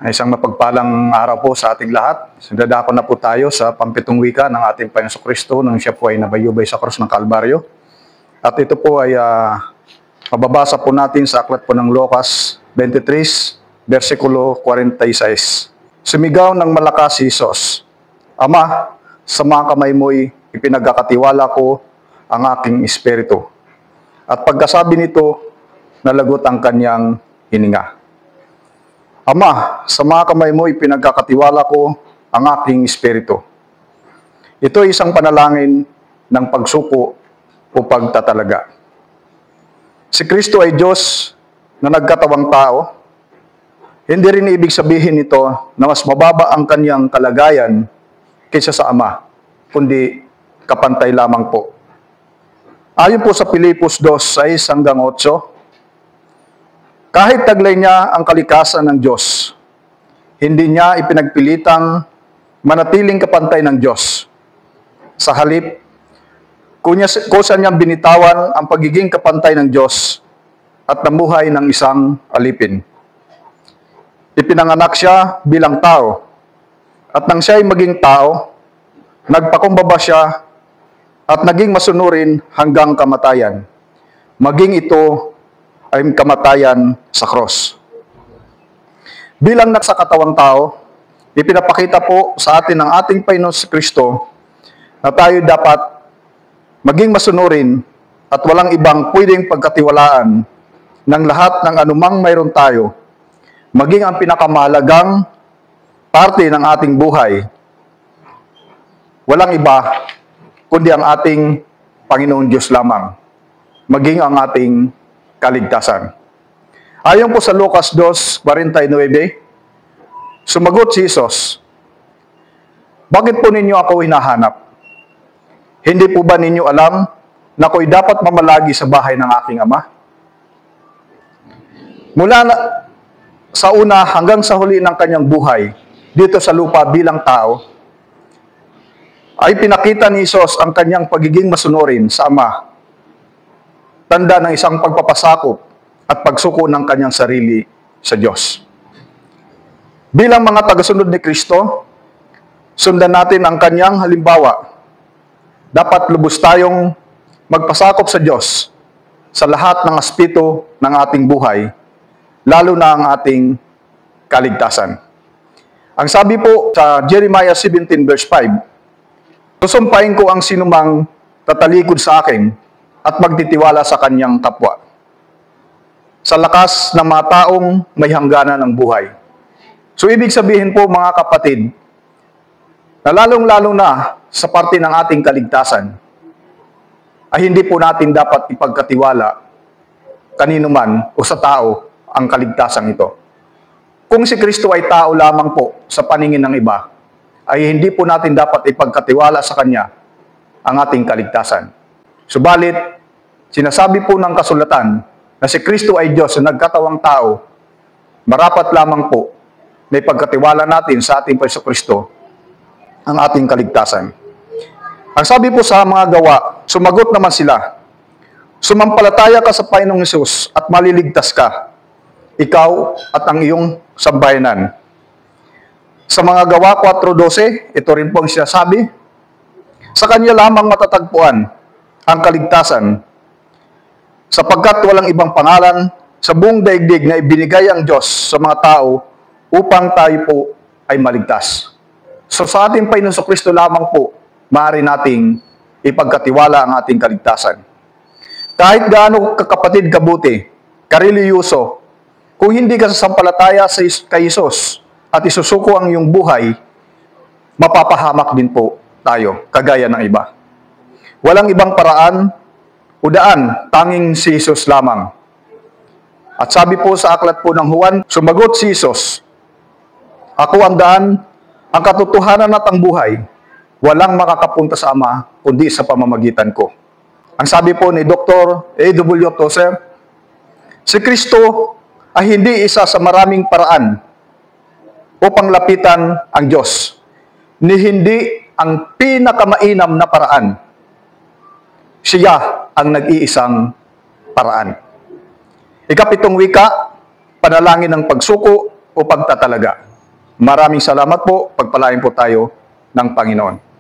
Isang mapagpalang araw po sa ating lahat. Dadako na po tayo sa pampitong wika ng ating Panginoong Kristo nang siya po ay nabayubay sa krus ng Kalbaryo. At ito po ay mababasa po natin sa aklat po ng Lucas 23, versikulo 46. Sumigaw ng malakas si Jesus, "Ama, sa mga kamay mo'y ipinagkakatiwala ko ang aking espiritu." At pagkasabi nito, nalagot ang kanyang hininga. "Ama, sa mga kamay mo ipinagkakatiwala ko ang aking espiritu." Ito ay isang panalangin ng pagsuko o pagtatalaga. Si Kristo ay Diyos na nagkatawang tao. Hindi rin ibig sabihin nito na mas mababa ang kanyang kalagayan kaysa sa Ama, kundi kapantay lamang po. Ayon po sa Filipos 2:6-8, kahit taglay niya ang kalikasan ng Diyos, hindi niya ipinagpilitang manatiling kapantay ng Diyos. Sa halip, kusa niyang binitawan ang pagiging kapantay ng Diyos at namuhay ng isang alipin. Ipinanganak siya bilang tao, at nang siya ay maging tao, nagpakumbaba siya at naging masunurin hanggang kamatayan. Maging ito ay kamatayan sa cross. Bilang nasa katawang tao, ipinapakita po sa atin ng ating Panginoon si Kristo na tayo dapat maging masunurin at walang ibang pwedeng pagkatiwalaan ng lahat ng anumang mayroon tayo, maging ang pinakamahalagang parte ng ating buhay. Walang iba kundi ang ating Panginoon Diyos lamang, maging ang ating kaligtasan. Ayon po sa Lucas 2:49, sumagot si Jesus, "Bakit po ninyo ako hinahanap? Hindi po ba ninyo alam na ako'y dapat mamalagi sa bahay ng aking Ama?" Mula sa una hanggang sa huli ng kanyang buhay dito sa lupa bilang tao, ay pinakita ni Jesus ang kanyang pagiging masunurin sa Ama, tanda ng isang pagpapasakop at pagsuko ng kanyang sarili sa Diyos. Bilang mga tagasunod ni Kristo, sundan natin ang kanyang halimbawa. Dapat lubos tayong magpasakop sa Diyos sa lahat ng aspeto ng ating buhay, lalo na ang ating kaligtasan. Ang sabi po sa Jeremiah 17:5, "Susumpain ko ang sinumang tatalikod sa akin at magtitiwala sa kanyang kapwa, sa lakas ng mga taong may hangganan ng buhay." So ibig sabihin po mga kapatid, na lalong-lalo na sa parte ng ating kaligtasan, ay hindi po natin dapat ipagkatiwala kanino man o sa tao ang kaligtasan ito. Kung si Kristo ay tao lamang po sa paningin ng iba, ay hindi po natin dapat ipagkatiwala sa Kanya ang ating kaligtasan. Subalit, sinasabi po ng kasulatan na si Kristo ay Diyos na nagkatawang tao, marapat lamang po na ipagkatiwala natin sa ating Panginoong Kristo ang ating kaligtasan. Ang sabi po sa mga gawa, sumagot naman sila, "Sumampalataya ka sa Panginoong Hesus at maliligtas ka, ikaw at ang iyong sambayanan." Sa mga gawa 4:12, ito rin po ang sinasabi, "Sa Kanya lamang matatagpuan ang kaligtasan, sapagkat walang ibang pangalan sa buong daigdig na ibinigay ang Diyos sa mga tao upang tayo po ay maligtas." So sa ating Panginoon Kristo lamang po, maaari nating ipagkatiwala ang ating kaligtasan. Kahit gaano kakapatid kabuti, kareliyoso, kung hindi ka sasampalataya kay Jesus at isusuko ang iyong buhay, mapapahamak din po tayo, kagaya ng iba. Walang ibang paraan o daan, tanging si Jesus lamang. At sabi po sa aklat po ng Juan, sumagot si Jesus, "Ako ang daan, ang katotohanan at ang buhay. Walang makakapunta sa Ama, kundi sa pamamagitan ko." Ang sabi po ni Dr. A.W. Tozer, si Kristo ay hindi isa sa maraming paraan upang lapitan ang Diyos, ni hindi ang pinakamainam na paraan. Siya ang nag-iisang paraan. Ikapitong wika, panalangin ng pagsuko o pagtatalaga. Maraming salamat po. Pagpalain po tayo ng Panginoon.